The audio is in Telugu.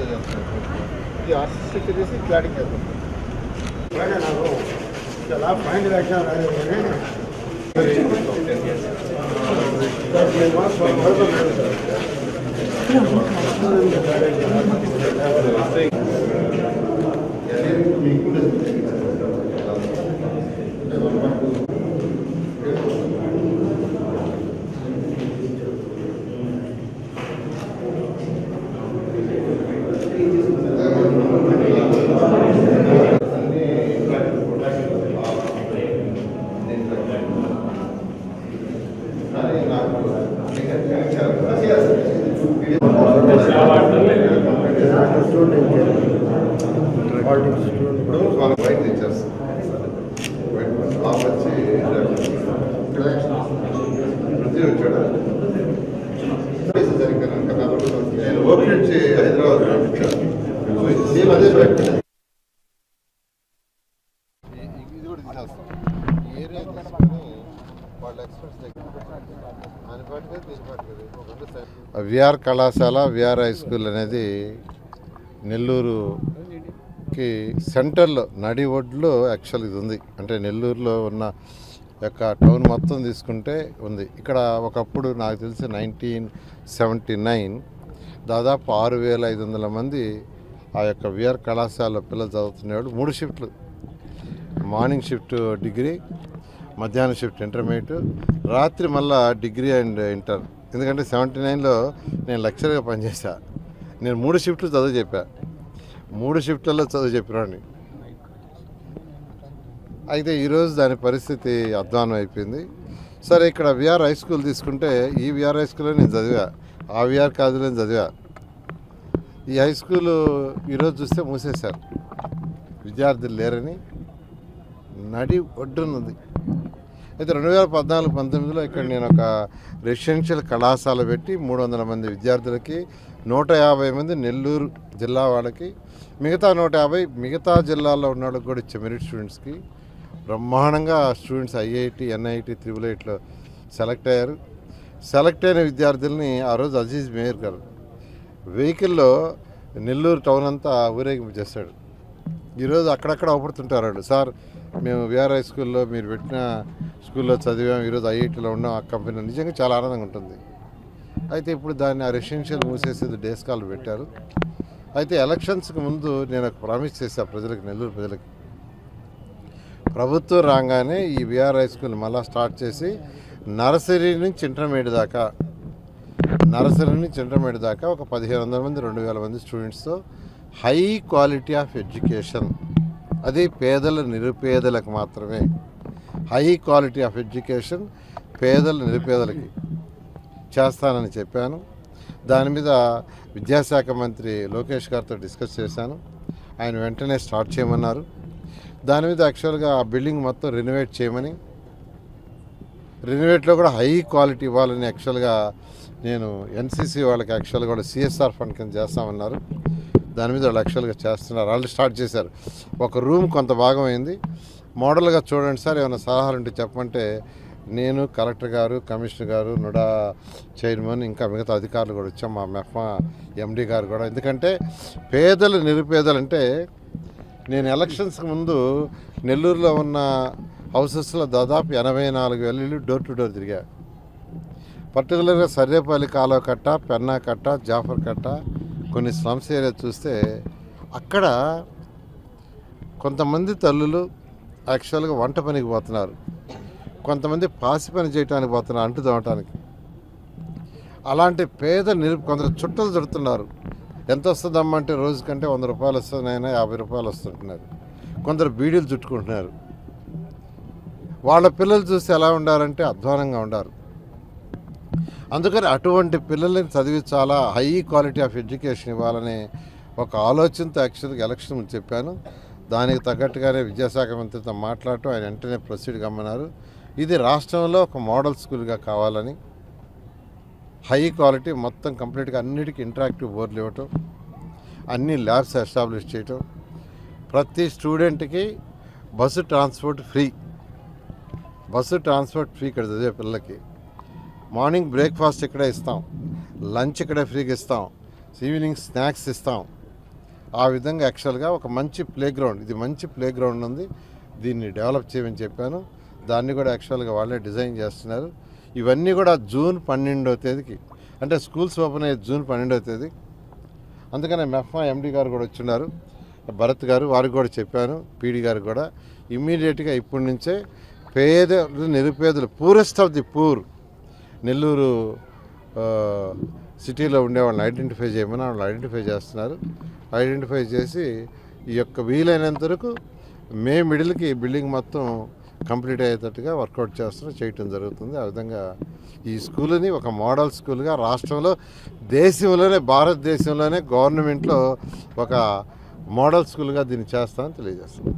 ఈ ఆర్టిస్టిక్ చేసి క్లాడింగ్ చేస్తాం. విఆర్ కళాశాల విఆర్ హై స్కూల్ అనేది నెల్లూరుకి సెంటర్లో నడి ఒడ్లో యాక్చువల్ ఇది ఉంది. అంటే నెల్లూరులో ఉన్న యొక్క టౌన్ మొత్తం తీసుకుంటే ఉంది. ఇక్కడ ఒకప్పుడు నాకు తెలిసి 1979 దాదాపు 6500 మంది ఆ యొక్క విఆర్ కళాశాలలో పిల్లలు చదువుతున్నవాడు. 3 షిఫ్ట్లు, మార్నింగ్ షిఫ్ట్ డిగ్రీ, మధ్యాహ్నం షిఫ్ట్ ఇంటర్మీడియట్, రాత్రి మళ్ళా డిగ్రీ అండ్ ఇంటర్. ఎందుకంటే 79లో నేను లెక్చర్గా పనిచేశా. నేను 3 షిఫ్ట్లు చదువు చెప్పా. 3 షిఫ్ట్లలో చదువు చెప్పినాడిని. అయితే ఈరోజు దాని పరిస్థితి అధ్వానం అయిపోయింది. సరే, ఇక్కడ విఆర్ హై స్కూల్ తీసుకుంటే ఈ విఆర్ హై స్కూల్లో నేను చదివా, ఆ విఆర్ కాలేజీలో నేను చదివా. ఈ హై స్కూలు ఈరోజు చూస్తే మూసేశారు, విద్యార్థులు లేరని నడి ఒడ్డున్నది. అయితే 2014-19లో ఇక్కడ నేను ఒక రెసిడెన్షియల్ కళాశాల పెట్టి 300 మంది విద్యార్థులకి, 150 మంది నెల్లూరు జిల్లా వాళ్ళకి, మిగతా 150 మిగతా జిల్లాల్లో ఉన్న వాళ్ళకి కూడా ఇచ్చే మెరిట్ స్టూడెంట్స్కి బ్రహ్మాండంగా స్టూడెంట్స్ ఐఐటి, ఎన్ఐటి, IIIలో సెలెక్ట్ అయ్యారు. సెలెక్ట్ అయిన విద్యార్థుల్ని ఆ రోజు అజీజ్ మేయర్ గారు వెహికల్లో నెల్లూరు టౌన్ అంతా ఊరేగింపు చేశాడు. ఈరోజు అక్కడక్కడ అవపడుతుంటారు వాళ్ళు, సార్ మేము విఆర్ హై స్కూల్లో మీరు పెట్టిన స్కూల్లో చదివాం, ఈరోజు ఐఐటీలో ఉన్నాం, ఆ కంపెనీ. నిజంగా చాలా ఆనందంగా ఉంటుంది. అయితే ఇప్పుడు దాన్ని ఆ రెసిడెన్షియల్ మూసేసేది డే స్కాలర్ పెట్టారు. అయితే ఎలక్షన్స్కి ముందు నేను ఒక ప్రామిస్ చేశాను ప్రజలకు, నెల్లూరు ప్రజలకి, ప్రభుత్వం రాగానే ఈ విఆర్ హై స్కూల్ మళ్ళీ స్టార్ట్ చేసి నర్సరీ నుంచి ఇంటర్మీడియట్ దాకా ఒక 1500 మంది 2000 మంది స్టూడెంట్స్తో హై క్వాలిటీ ఆఫ్ ఎడ్యుకేషన్, అది పేదల నిరుపేదలకు మాత్రమే హై క్వాలిటీ ఆఫ్ ఎడ్యుకేషన్, పేదల నిరుపేదలకి చేస్తానని చెప్పాను. దాని మీద విద్యాశాఖ మంత్రి లోకేష్ గారితో డిస్కస్ చేశాను. ఆయన వెంటనే స్టార్ట్ చేయమన్నారు. దాని మీద యాక్చువల్గా ఆ బిల్డింగ్ మొత్తం రెనోవేట్ చేయమని, రెనోవేట్లో కూడా హై క్వాలిటీ ఇవ్వాలని యాక్చువల్గా నేను ఎన్సీసీ వాళ్ళకి యాక్చువల్గా కూడా సిఎస్ఆర్ ఫండ్ కింద చేస్తామన్నారు. దాని మీద వాళ్ళు యాక్చువల్గా చేస్తున్నారు, వాళ్ళు స్టార్ట్ చేశారు. ఒక రూమ్ కొంత భాగం అయింది. మోడల్గా చూడండి సార్, ఏమైనా సలహాలు ఉంటే చెప్పంటే నేను, కలెక్టర్ గారు, కమిషనర్ గారు, నుడా చైర్మన్, ఇంకా మిగతా అధికారులు కూడా వచ్చాం, మా మెఫ్మా ఎండీ గారు కూడా. ఎందుకంటే పేదలు నిరుపేదలు అంటే, నేను ఎలక్షన్స్కి ముందు నెల్లూరులో ఉన్న హౌసెస్లో దాదాపు 84,000 ఇళ్ళు డోర్ టు డోర్ తిరిగా. పర్టికులర్గా సర్రేపల్లి కాలువ కట్ట, పెన్నా కట్ట, జాఫర్ కట్ట, కొన్ని స్లమ్స్ ఏరియా చూస్తే అక్కడ కొంతమంది తల్లులు యాక్చువల్గా వంట పనికి పోతున్నారు, కొంతమంది పాసి పని చేయడానికి పోతున్నారు, అంటు తోమటానికి. అలాంటి పేద కొందరు చుట్టలు చుడుతున్నారు. ఎంత వస్తుందమ్మా అంటే రోజు కంటే 100 రూపాయలు వస్తుందైనా 50 రూపాయలు వస్తుంటున్నారు. కొందరు బీడీలు చుట్టుకుంటున్నారు. వాళ్ళ పిల్లలు చూస్తే ఎలా ఉండారంటే అధ్వానంగా ఉండారు. అందుకని అటువంటి పిల్లల్ని చదివించాలా, హై క్వాలిటీ ఆఫ్ ఎడ్యుకేషన్ ఇవ్వాలనే ఒక ఆలోచనతో యాక్చువల్గా ఎలక్షన్ ముందు చెప్పాను. దానికి తగ్గట్టుగానే విద్యాశాఖ మంత్రితో మాట్లాడటం, ఆయన వెంటనే ప్రొసీడ్ కమ్మన్నారు. ఇది రాష్ట్రంలో ఒక మోడల్ స్కూల్గా కావాలని, హై క్వాలిటీ మొత్తం కంప్లీట్గా అన్నిటికీ ఇంటరాక్టివ్ బోర్డులు ఇవ్వటం, అన్ని ల్యాబ్స్ ఎస్టాబ్లిష్ చేయటం, ప్రతి స్టూడెంట్కి బస్సు ట్రాన్స్పోర్ట్ ఫ్రీ ఇక్కడ చదివే పిల్లలకి. మార్నింగ్ బ్రేక్ఫాస్ట్ ఇక్కడే ఇస్తాం, లంచ్ ఇక్కడే ఫ్రీగా ఇస్తాం, ఈవినింగ్ స్నాక్స్ ఇస్తాం, ఆ విధంగా యాక్చువల్గా ఒక మంచి ప్లే గ్రౌండ్, ఇది మంచి ప్లే గ్రౌండ్ ఉంది, దీన్ని డెవలప్ చేయమని చెప్పాను. దాన్ని కూడా యాక్చువల్గా వాళ్ళే డిజైన్ చేస్తున్నారు. ఇవన్నీ కూడా జూన్ 12వ తేదీకి, అంటే స్కూల్స్ ఓపెన్ అయ్యే జూన్ 12వ తేదీ. అందుకనే మెఫ్మా ఎండి గారు కూడా వచ్చిన్నారు, భరత్ గారు, వారికి కూడా చెప్పాను, పీడి గారు కూడా ఇమ్మీడియట్గా ఇప్పటి నుంచే పేదలు, నిరుపేదలు, poorest of the poor, Nellore సిటీలో ఉండే వాళ్ళని ఐడెంటిఫై చేయమని వాళ్ళు ఐడెంటిఫై చేస్తున్నారు. ఐడెంటిఫై చేసి ఈ యొక్క వీలైనంత వరకు మే మిడిల్కి బిల్డింగ్ మొత్తం కంప్లీట్ అయ్యేటట్టుగా వర్కౌట్ చేయటం జరుగుతుంది. ఆ విధంగా ఈ స్కూల్ని ఒక మోడల్ స్కూల్గా రాష్ట్రంలో, దేశంలోనే, భారతదేశంలోనే గవర్నమెంట్లో ఒక మోడల్ స్కూల్గా దీన్ని చేస్తామని తెలియజేస్తాం.